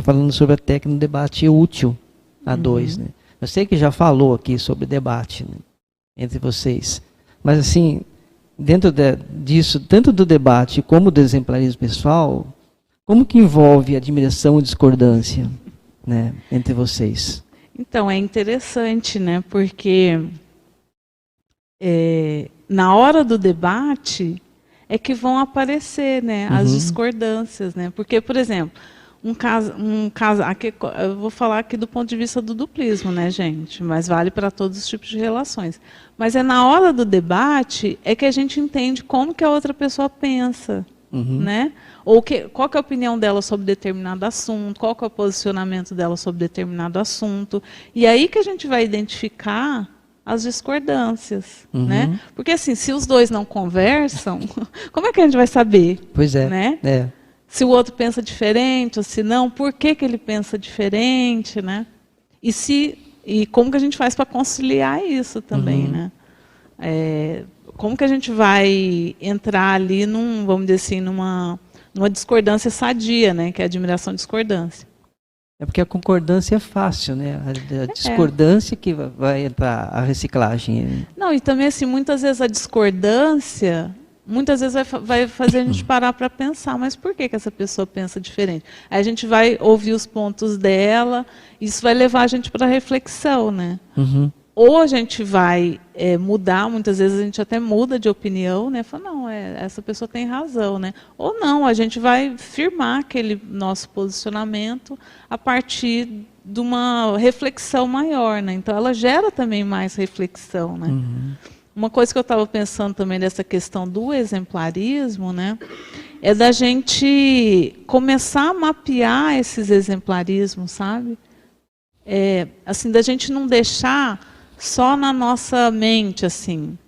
falando sobre a técnica do debate útil a dois, né? Eu sei que já falou aqui sobre debate, né, entre vocês, mas assim, dentro disso, tanto do debate como do exemplarismo pessoal, como que envolve admiração e discordância, né, entre vocês? Então, é interessante, né, porque na hora do debate é que vão aparecer, né, as discordâncias, né? Porque, por exemplo, um caso aqui, eu vou falar aqui do ponto de vista do duplismo, né, gente? Mas vale para todos os tipos de relações. Mas é na hora do debate é que a gente entende como que a outra pessoa pensa, né? Ou qual que é a opinião dela sobre determinado assunto, qual que é o posicionamento dela sobre determinado assunto. E aí que a gente vai identificar as discordâncias, né? Porque assim, se os dois não conversam, como é que a gente vai saber? Pois é, né? é. Se o outro pensa diferente, ou se não, por que ele pensa diferente, né? E como que a gente faz para conciliar isso também, né? Como que a gente vai entrar ali vamos dizer assim, numa discordância sadia, né? Que é a admiração e discordância. É porque a concordância é fácil, né? A discordância que vai entrar a reciclagem. Não, e também assim, muitas vezes a discordância, muitas vezes vai fazer a gente parar para pensar, mas por que essa pessoa pensa diferente? Aí a gente vai ouvir os pontos dela, isso vai levar a gente para a reflexão, né? Ou a gente vai mudar, muitas vezes a gente até muda de opinião, né? Fala, não, essa pessoa tem razão, né? Ou não, a gente vai firmar aquele nosso posicionamento a partir de uma reflexão maior, né? Então ela gera também mais reflexão, né? Uma coisa que eu estava pensando também dessa questão do exemplarismo, né? É da gente começar a mapear esses exemplarismos, sabe? Assim, da gente não deixar só na nossa mente, assim.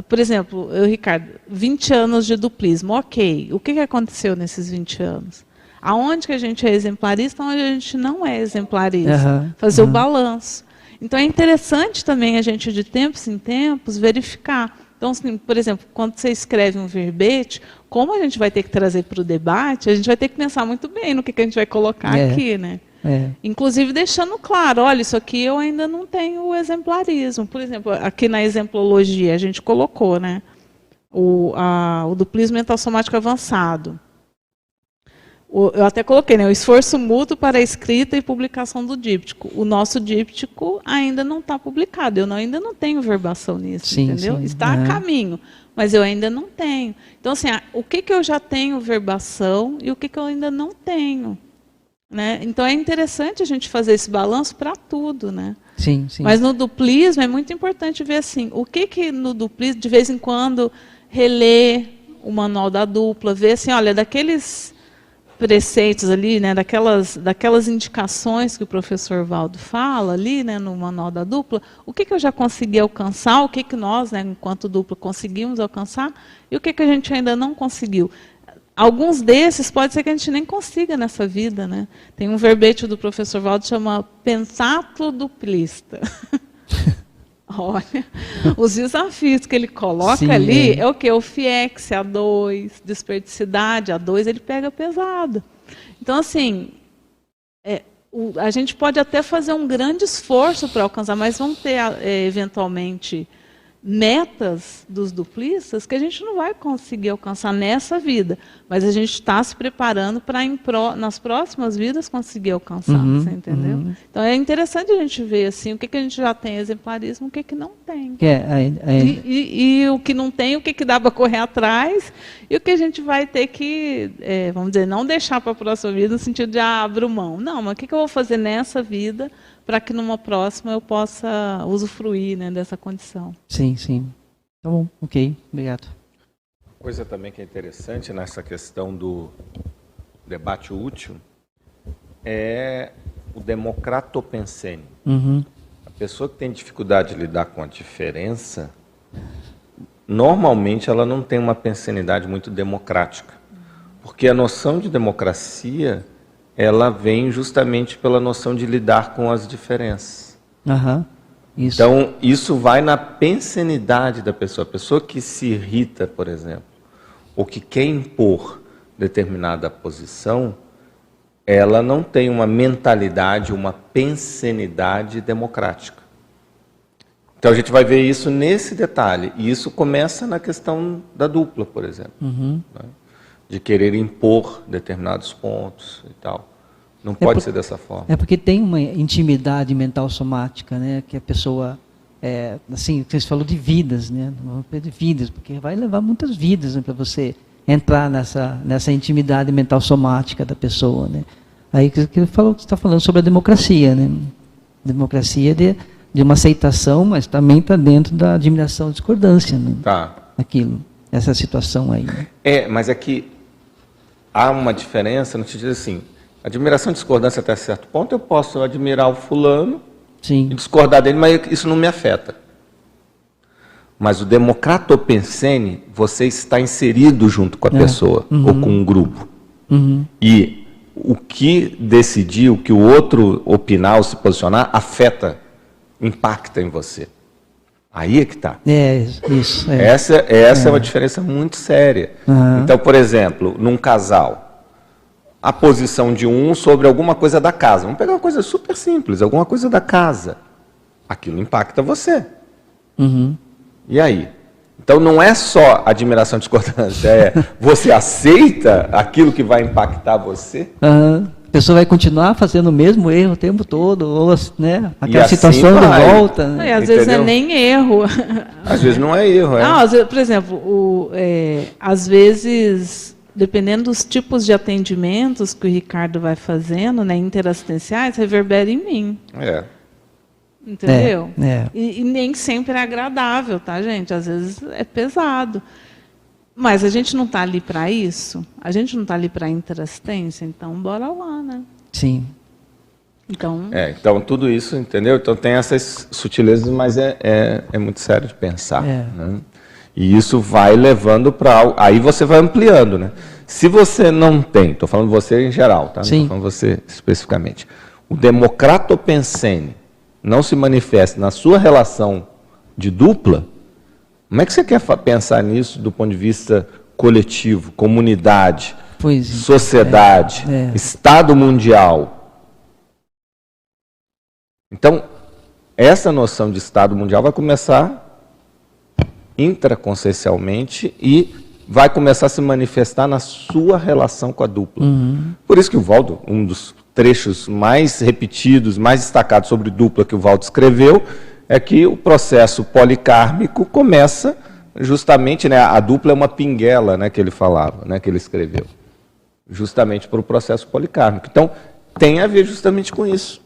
Por exemplo, Ricardo, 20 anos de duplismo, ok. O que aconteceu nesses 20 anos? Aonde que a gente é exemplarista, onde a gente não é exemplarista? Fazer o balanço. Então, é interessante também a gente, de tempos em tempos, verificar. Então, assim, por exemplo, quando você escreve um verbete, como a gente vai ter que trazer para o debate, a gente vai ter que pensar muito bem no que a gente vai colocar aqui, né? Inclusive deixando claro, olha, isso aqui eu ainda não tenho o exemplarismo. Por exemplo, aqui na exemplologia a gente colocou, né, o duplismo mental somático avançado. Eu até coloquei, né, o esforço mútuo para a escrita e publicação do díptico. O nosso díptico ainda não está publicado, eu ainda não tenho verbação nisso, entendeu? Está a caminho, mas eu ainda não tenho. Então, assim, o que eu já tenho verbação e o que eu ainda não tenho? Né? Então é interessante a gente fazer esse balanço para tudo, né? Sim, sim. Mas no duplismo é muito importante ver assim, o que no duplismo, de vez em quando, reler o manual da dupla, ver assim, olha, daqueles preceitos ali, né, daquelas indicações que o professor Valdo fala ali, né, no manual da dupla, o que eu já consegui alcançar, o que nós, né, enquanto dupla, conseguimos alcançar e o que a gente ainda não conseguiu. Alguns desses pode ser que a gente nem consiga nessa vida, né? Tem um verbete do professor Valdo que chama pentatlo duplista. Olha, os desafios que ele coloca ali é o quê? O FIEX, A2, desperdicidade, A2, ele pega pesado. Então, assim, a gente pode até fazer um grande esforço para alcançar, mas vão ter, eventualmente, metas dos duplistas que a gente não vai conseguir alcançar nessa vida, mas a gente está se preparando para nas próximas vidas conseguir alcançar, você entendeu? Então é interessante a gente ver assim, o que a gente já tem exemplarismo, o que não tem. E o que não tem, o que dá para correr atrás, e o que a gente vai ter que, vamos dizer, não deixar para a próxima vida no sentido de abrir mão. Não, mas o que eu vou fazer nessa vida para que numa próxima eu possa usufruir, né, dessa condição. Sim, sim. Tá bom, ok, obrigado. Coisa também que é interessante nessa questão do debate útil é o democratopensênio. A pessoa que tem dificuldade de lidar com a diferença, normalmente ela não tem uma pensenidade muito democrática, porque a noção de democracia ela vem justamente pela noção de lidar com as diferenças. Isso. Então, isso vai na pensenidade da pessoa. A pessoa que se irrita, por exemplo, ou que quer impor determinada posição, ela não tem uma mentalidade, uma pensenidade democrática. Então a gente vai ver isso nesse detalhe, e isso começa na questão da dupla, por exemplo, né? De querer impor determinados pontos e tal. Não pode ser dessa forma. É porque tem uma intimidade mental somática, né? Que a pessoa, assim, você falou de vidas, né? De vidas, porque vai levar muitas vidas, né, para você entrar nessa intimidade mental somática da pessoa, né? Aí que você está falando sobre a democracia, né? Democracia de uma aceitação, mas também está dentro da admiração e discordância, né? Tá. Aquilo, essa situação aí. Né? Mas é que há uma diferença no sentido assim, admiração e discordância até certo ponto, eu posso admirar o fulano Sim. e discordar dele, mas isso não me afeta. Mas o democratopensene, você está inserido junto com a pessoa, ou com um grupo. E o que decidir, o que o outro opinar ou se posicionar, afeta, impacta em você. Aí é que está. Isso. Essa é uma diferença muito séria. Então, por exemplo, num casal, a posição de um sobre alguma coisa da casa. Vamos pegar uma coisa super simples, alguma coisa da casa. Aquilo impacta você. E aí? Então não é só admiração e discordância, você aceita aquilo que vai impactar você? A pessoa vai continuar fazendo o mesmo erro o tempo todo, ou, né, aquela assim situação de volta. Né? Às vezes não é nem erro. Às vezes não é erro. Não, às vezes, por exemplo, às vezes, dependendo dos tipos de atendimentos que o Ricardo vai fazendo, né, interassistenciais, reverbera em mim. Entendeu? E nem sempre é agradável, tá, gente? Às vezes é pesado. Mas a gente não está ali para isso? A gente não está ali para interassistência? Então, bora lá, né? Sim. Então tudo isso, entendeu? Então tem essas sutilezas, mas é muito sério de pensar. Né? E isso vai levando para... Aí você vai ampliando, né? Se você não tem, estou falando você em geral, tá? Não estou falando você especificamente. O democratopensene não se manifesta na sua relação de dupla, como é que você quer pensar nisso do ponto de vista coletivo, comunidade, sociedade, Estado mundial? Então, essa noção de Estado mundial vai começar intraconsciencialmente e vai começar a se manifestar na sua relação com a dupla. Por isso que o Valdo, um dos trechos mais repetidos, mais destacados sobre dupla que o Valdo escreveu, é que o processo policármico começa justamente, né, a dupla é uma pinguela, né, que ele falava, né, que ele escreveu, justamente para o processo policármico. Então, tem a ver justamente com isso.